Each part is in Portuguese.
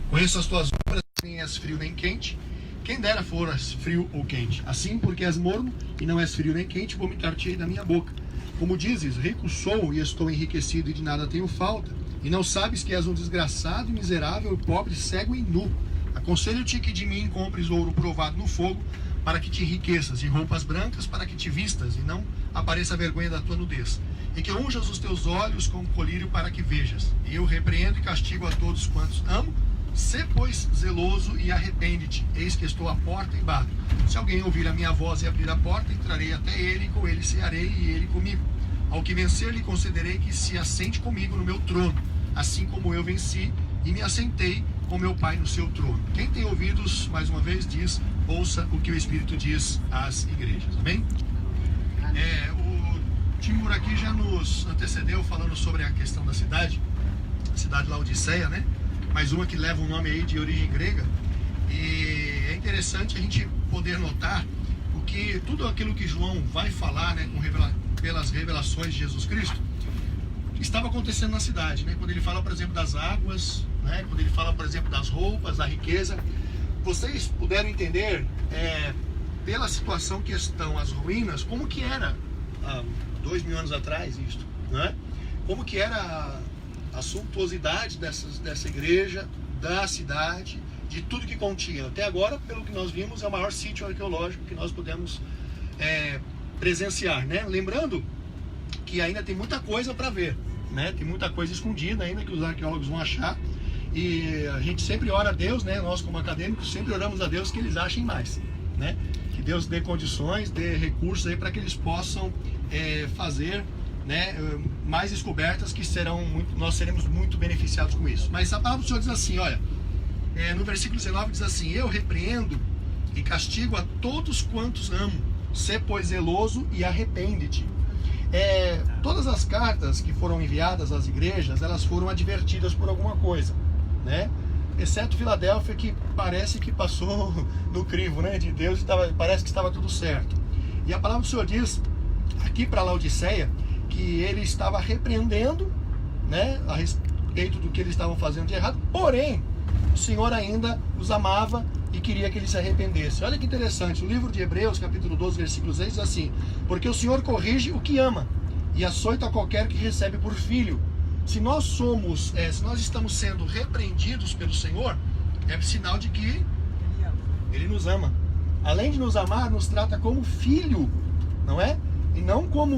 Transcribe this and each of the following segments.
Conheço as tuas obras, nem és frio nem quente. Quem dera foras frio ou quente. Assim, porque és morno e não és frio nem quente, vomitar-te-ei da minha boca. Como dizes, rico sou e estou enriquecido e de nada tenho falta, e não sabes que és um desgraçado, miserável, pobre, cego e nu. Aconselho-te que de mim compres ouro provado no fogo, para que te enriqueças, e roupas brancas para que te vistas, e não apareça a vergonha da tua nudez. E que unjas os teus olhos com colírio para que vejas. E eu repreendo e castigo a todos quantos amo. Sê, pois, zeloso e arrepende-te. Eis que estou à porta e bato. Se alguém ouvir a minha voz e abrir a porta, entrarei até ele, e com ele cearei, e ele comigo. Ao que vencer, lhe concederei que se assente comigo no meu trono, assim como eu venci e me assentei com meu Pai no seu trono. Quem tem ouvidos, mais uma vez, ouça o que o Espírito diz às igrejas. Amém? O Timur aqui já nos antecedeu falando sobre a questão da cidade, a cidade Laodiceia, né? Mais uma que leva um nome aí de origem grega. E é interessante a gente poder notar o que tudo aquilo que João vai falar, né, pelas revelações de Jesus Cristo, estava acontecendo na cidade, né? Quando ele fala, por exemplo, das águas, né? Quando ele fala, por exemplo, das roupas, da riqueza. Vocês puderam entender, pela situação que estão as ruínas, como que era há 2000 anos atrás isto, né? Como que era a suntuosidade dessa igreja, da cidade, de tudo que continha. Até agora, pelo que nós vimos, é o maior sítio arqueológico que nós podemos presenciar, né? Lembrando que ainda tem muita coisa para ver, né? Tem muita coisa escondida ainda que os arqueólogos vão achar, e a gente sempre ora a Deus, né? Nós como acadêmicos sempre oramos a Deus que eles achem mais, né? Que Deus dê condições, dê recursos aí para que eles possam fazer, né, mais descobertas que nós seremos muito beneficiados com isso. Mas a palavra do Senhor diz assim, olha, no versículo 19 diz assim: eu repreendo e castigo a todos quantos amo. Sê, pois, zeloso e arrepende-te. Todas as cartas que foram enviadas às igrejas, elas foram advertidas por alguma coisa, né? Exceto Filadélfia, que parece que passou no crivo, né, de Deus, parece que estava tudo certo. E a palavra do Senhor diz aqui para Laodiceia que ele estava repreendendo, né, a respeito do que eles estavam fazendo de errado, porém o Senhor ainda os amava e queria que eles se arrependessem. Olha que interessante, o livro de Hebreus, capítulo 12, versículo 6, diz assim: porque o Senhor corrige o que ama e açoita qualquer que recebe por filho. Se nós estamos sendo repreendidos pelo Senhor, é sinal de que Ele nos ama. Além de nos amar, nos trata como filho, não é? E não como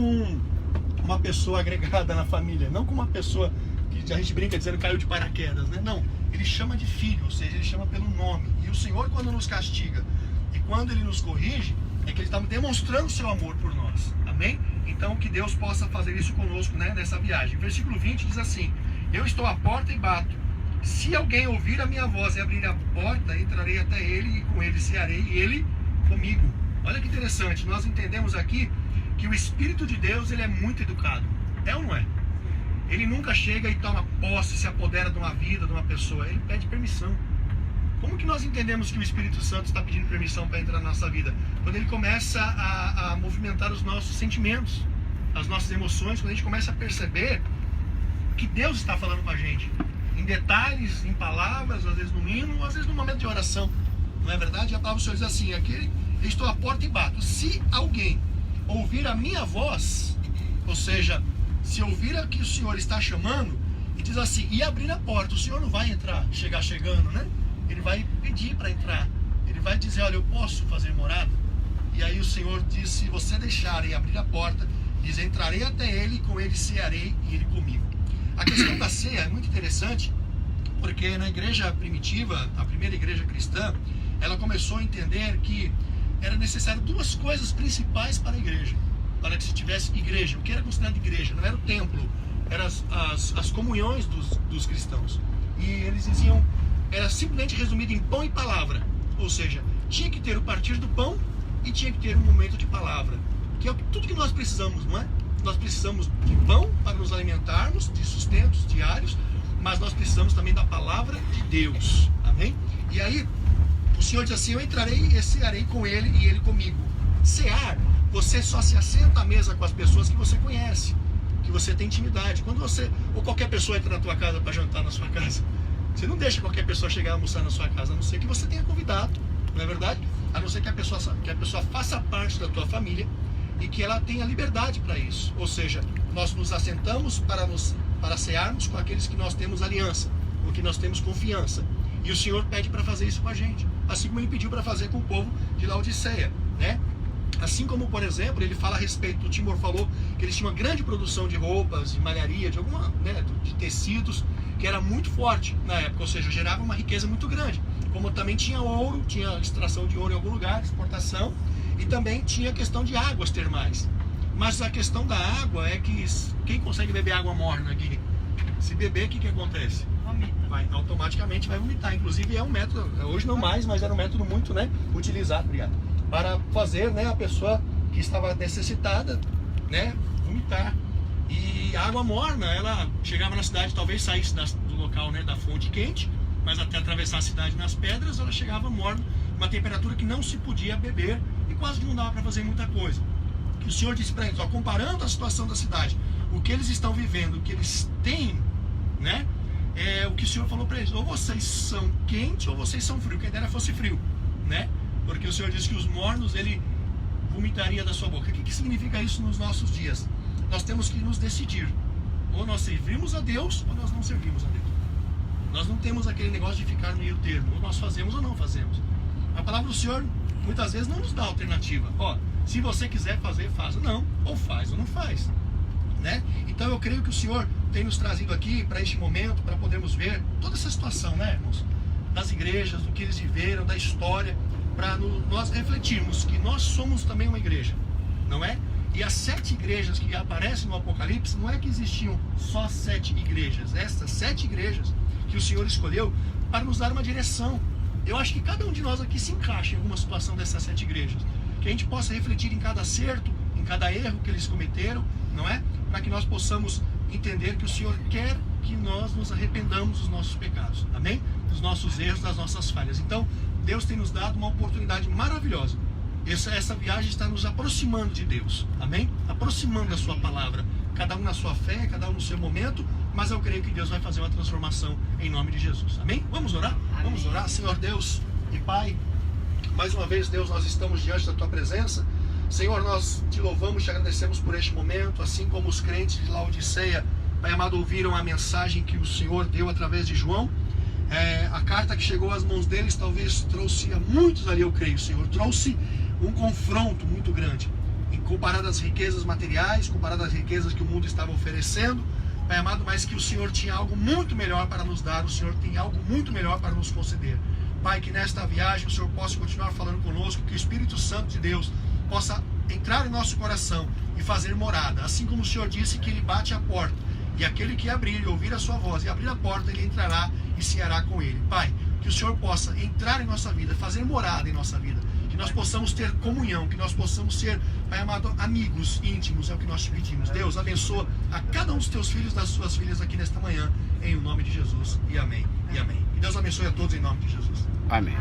uma pessoa agregada na família, não como uma pessoa que a gente brinca dizendo caiu de paraquedas, né? Não, Ele chama de filho, ou seja, Ele chama pelo nome. E o Senhor, quando nos castiga e quando Ele nos corrige, é que Ele está demonstrando o seu amor por nós. Amém? Então que Deus possa fazer isso conosco, né, nessa viagem. O versículo 20 diz assim: eu estou à porta e bato. Se alguém ouvir a minha voz e abrir a porta, entrarei até ele, e com ele cearei, e ele comigo. Olha que interessante, nós entendemos aqui que o Espírito de Deus, ele é muito educado. É ou não é? Ele nunca chega e toma posse, se apodera de uma vida, de uma pessoa. Ele pede permissão. Como que nós entendemos que o Espírito Santo está pedindo permissão para entrar na nossa vida? Quando ele começa a movimentar os nossos sentimentos, as nossas emoções, quando a gente começa a perceber que Deus está falando com a gente, em detalhes, em palavras, às vezes no hino, às vezes no momento de oração. Não é verdade? A palavra do Senhor diz assim: aqui eu estou à porta e bato. Se alguém ouvir a minha voz, ou seja, se ouvir a que o Senhor está chamando, e diz assim, e abrir a porta, o Senhor não vai chegar chegando, né? Ele vai pedir para entrar. Ele vai dizer, olha, eu posso fazer morada? E aí o Senhor diz, se você deixar e abrir a porta, diz, entrarei até ele, com ele cearei e ele comigo. A questão da ceia é muito interessante, porque na igreja primitiva, a primeira igreja cristã, ela começou a entender que era necessário duas coisas principais para a igreja, para que se tivesse igreja. O que era considerado igreja? Não era o templo, eram as comunhões dos cristãos. E eles diziam, era simplesmente resumido em pão e palavra. Ou seja, tinha que ter o partir do pão e tinha que ter um momento de palavra, que é tudo que nós precisamos, não é? Nós precisamos de pão para nos alimentarmos, de sustentos diários, mas nós precisamos também da palavra de Deus. Amém? E aí, o Senhor diz assim, eu entrarei e cearei com ele e ele comigo. Cear, você só se assenta à mesa com as pessoas que você conhece, que você tem intimidade. Quando você, ou qualquer pessoa entra na tua casa para jantar na sua casa, Você não deixa qualquer pessoa chegar a almoçar na sua casa, a não ser que você tenha convidado, não é verdade? A não ser que a pessoa faça parte da tua família e que ela tenha liberdade para isso. Ou seja, nós nos assentamos para cearmos com aqueles que nós temos aliança, com que nós temos confiança. E o Senhor pede para fazer isso com a gente, assim como Ele pediu para fazer com o povo de Laodiceia, né? Assim como, por exemplo, ele fala a respeito, o Timor falou que eles tinham uma grande produção de roupas, de malharia, de alguma, né, de tecidos, que era muito forte na época, ou seja, gerava uma riqueza muito grande. Como também tinha ouro, tinha extração de ouro em algum lugar, exportação, e também tinha a questão de águas termais. Mas a questão da água é que quem consegue beber água morna aqui? Se beber, o que acontece? Automaticamente vai vomitar. Inclusive é um método, hoje não mais, mas era um método muito, né, utilizado, obrigado, para fazer, né, a pessoa que estava necessitada, né, vomitar. E a água morna, ela chegava na cidade, talvez saísse do local, né, da fonte quente, mas até atravessar a cidade nas pedras, ela chegava morna, uma temperatura que não se podia beber e quase não dava para fazer muita coisa. E o Senhor disse para eles, ó, comparando a situação da cidade, o que eles estão vivendo, o que eles têm, né, o que o Senhor falou para eles, ou vocês são quentes ou vocês são frios, quem dera fosse frio, né? Porque o Senhor disse que os mornos Ele vomitaria da sua boca. O que significa isso nos nossos dias? Nós temos que nos decidir, ou nós servimos a Deus ou nós não servimos a Deus. Nós não temos aquele negócio de ficar no meio termo, ou nós fazemos ou não fazemos. A palavra do Senhor muitas vezes não nos dá alternativa. Ó, se você quiser fazer, faça. Não, ou faz ou não faz, né? Então eu creio que o Senhor tem nos trazido aqui para este momento, para podermos ver toda essa situação, né, irmãos? Das igrejas, do que eles viveram, da história, para nós refletirmos que nós somos também uma igreja, não é? E as 7 igrejas que aparecem no Apocalipse, não é que existiam só 7 igrejas, estas 7 igrejas que o Senhor escolheu para nos dar uma direção. Eu acho que cada um de nós aqui se encaixa em alguma situação dessas 7 igrejas, que a gente possa refletir em cada acerto, em cada erro que eles cometeram, não é? Para que nós possamos entender que o Senhor quer que nós nos arrependamos dos nossos pecados, amém? Dos nossos erros, das nossas falhas. Então, Deus tem nos dado uma oportunidade maravilhosa. Essa viagem está nos aproximando de Deus, amém? Aproximando da sua palavra, cada um na sua fé, cada um no seu momento, mas eu creio que Deus vai fazer uma transformação em nome de Jesus, amém? Vamos orar? Amém. Vamos orar, Senhor Deus e Pai, mais uma vez, Deus, nós estamos diante da Tua presença. Senhor, nós te louvamos, te agradecemos por este momento, assim como os crentes de Laodiceia, Pai amado, ouviram a mensagem que o Senhor deu através de João. A carta que chegou às mãos deles talvez trouxe a muitos ali, eu creio, Senhor, trouxe um confronto muito grande, comparado às riquezas materiais, comparado às riquezas que o mundo estava oferecendo, Pai amado, mas que o Senhor tinha algo muito melhor para nos dar, o Senhor tem algo muito melhor para nos conceder. Pai, que nesta viagem o Senhor possa continuar falando conosco, que o Espírito Santo de Deus possa entrar em nosso coração e fazer morada, assim como o Senhor disse que Ele bate a porta, e aquele que abrir e ouvir a sua voz e abrir a porta, Ele entrará e ceará com Ele. Pai, que o Senhor possa entrar em nossa vida, fazer morada em nossa vida, que nós possamos ter comunhão, que nós possamos ser, Pai amado, amigos íntimos, é o que nós te pedimos. Deus, abençoa a cada um dos teus filhos e das suas filhas aqui nesta manhã, em nome de Jesus, e amém, e amém. E Deus abençoe a todos em nome de Jesus. Amém.